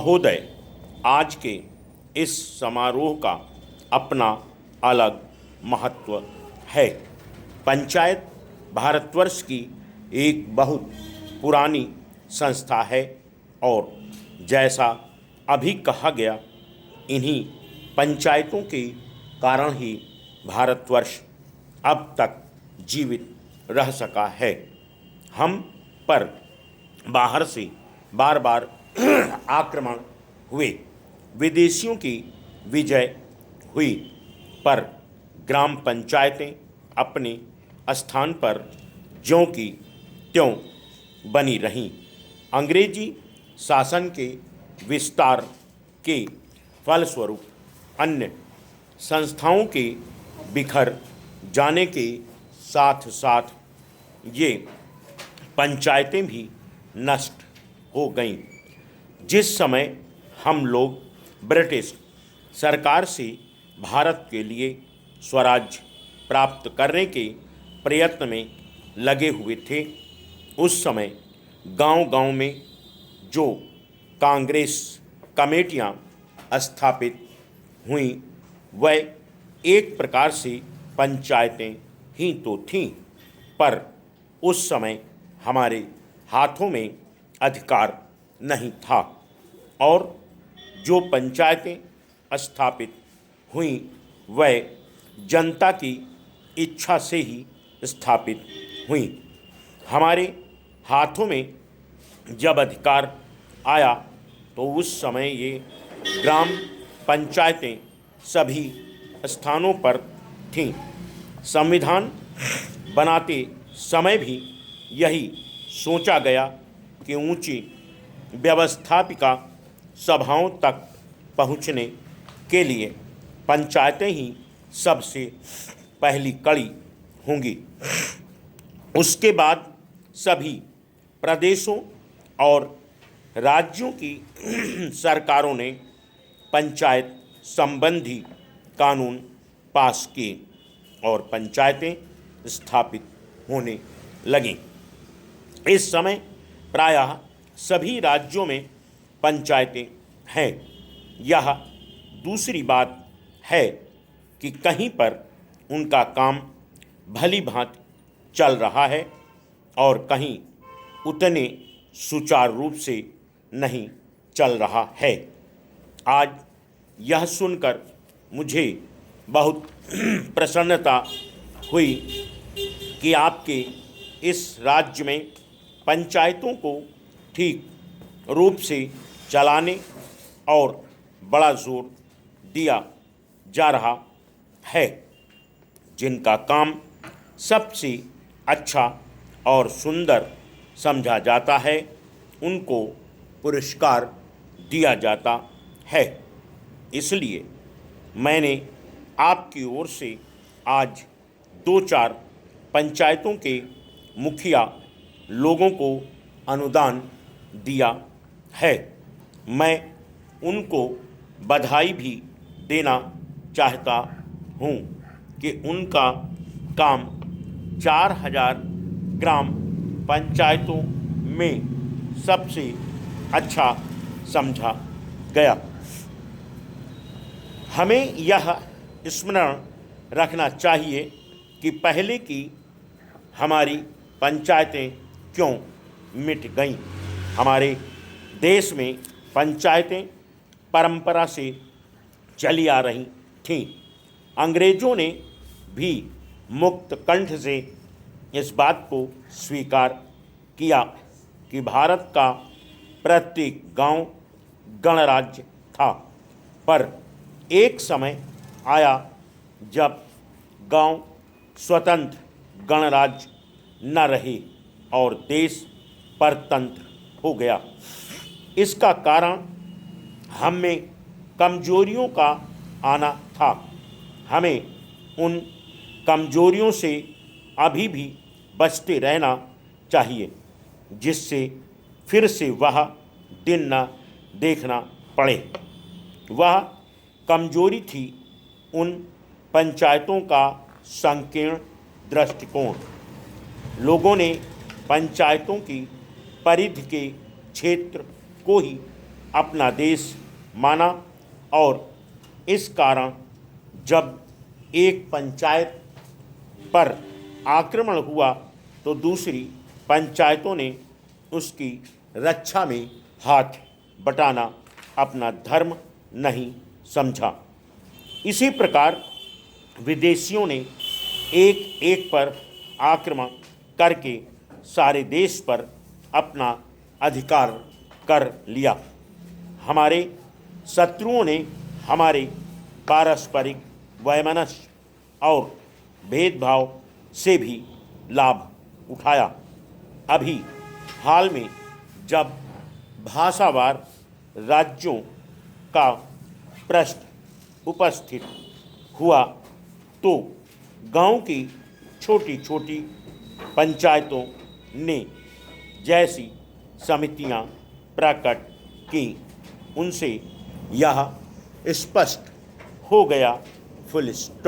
महोदय, आज के इस समारोह का अपना अलग महत्व है। पंचायत भारतवर्ष की एक बहुत पुरानी संस्था है और जैसा अभी कहा गया, इन्हीं पंचायतों के कारण ही भारतवर्ष अब तक जीवित रह सका है। हम पर बाहर से बार बार आक्रमण हुए, विदेशियों की विजय हुई, पर ग्राम पंचायतें अपने स्थान पर ज्यों की त्यों बनी रहीं। अंग्रेजी शासन के विस्तार के फलस्वरूप अन्य संस्थाओं के बिखर जाने के साथ साथ ये पंचायतें भी नष्ट हो गईं। जिस समय हम लोग ब्रिटिश सरकार से भारत के लिए स्वराज्य प्राप्त करने के प्रयत्न में लगे हुए थे, उस समय गांव-गांव में जो कांग्रेस कमेटियां स्थापित हुईं, वह एक प्रकार से पंचायतें ही तो थीं, पर उस समय हमारे हाथों में अधिकार नहीं था और जो पंचायतें स्थापित हुईं, वह जनता की इच्छा से ही स्थापित हुईं। हमारे हाथों में जब अधिकार आया तो उस समय ये ग्राम पंचायतें सभी स्थानों पर थीं। संविधान बनाते समय भी यही सोचा गया कि ऊंची व्यवस्थापिका सभाओं तक पहुंचने के लिए पंचायतें ही सबसे पहली कड़ी होंगी। उसके बाद सभी प्रदेशों और राज्यों की सरकारों ने पंचायत संबंधी कानून पास किए और पंचायतें स्थापित होने लगीं। इस समय प्रायः सभी राज्यों में पंचायतें हैं। यह दूसरी बात है कि कहीं पर उनका काम भली भांति चल रहा है और कहीं उतने सुचारू रूप से नहीं चल रहा है। आज यह सुनकर मुझे बहुत प्रसन्नता हुई कि आपके इस राज्य में पंचायतों को ठीक रूप से चलाने और बड़ा जोर दिया जा रहा है। जिनका काम सबसे अच्छा और सुंदर समझा जाता है, उनको पुरस्कार दिया जाता है। इसलिए मैंने आपकी ओर से आज 2-4 पंचायतों के मुखिया लोगों को अनुदान दिया है। मैं उनको बधाई भी देना चाहता हूँ कि उनका काम 4000 ग्राम पंचायतों में सबसे अच्छा समझा गया। हमें यह स्मरण रखना चाहिए कि पहले की हमारी पंचायतें क्यों मिट गईं। हमारे देश में पंचायतें परंपरा से चली आ रही थीं। अंग्रेज़ों ने भी मुक्त कंठ से इस बात को स्वीकार किया कि भारत का प्रत्येक गांव गणराज्य था, पर एक समय आया जब गांव स्वतंत्र गणराज्य न रहे और देश परतंत्र हो गया। इसका कारण हम में कमजोरियों का आना था। हमें उन कमजोरियों से अभी भी बचते रहना चाहिए, जिससे फिर से वह दिन न देखना पड़े। वह कमजोरी थी उन पंचायतों का संकीर्ण दृष्टिकोण। लोगों ने पंचायतों की परिधि के क्षेत्र को ही अपना देश माना और इस कारण जब एक पंचायत पर आक्रमण हुआ तो दूसरी पंचायतों ने उसकी रक्षा में हाथ बटाना अपना धर्म नहीं समझा। इसी प्रकार विदेशियों ने एक एक पर आक्रमण करके सारे देश पर अपना अधिकार कर लिया। हमारे शत्रुओं ने हमारे पारस्परिक वैमनस्य और भेदभाव से भी लाभ उठाया। अभी हाल में जब भाषावार राज्यों का प्रश्न उपस्थित हुआ तो गांव की छोटी छोटी पंचायतों ने जैसी समितियां प्रकट की उनसे यह स्पष्ट हो गया, फुल स्टॉप।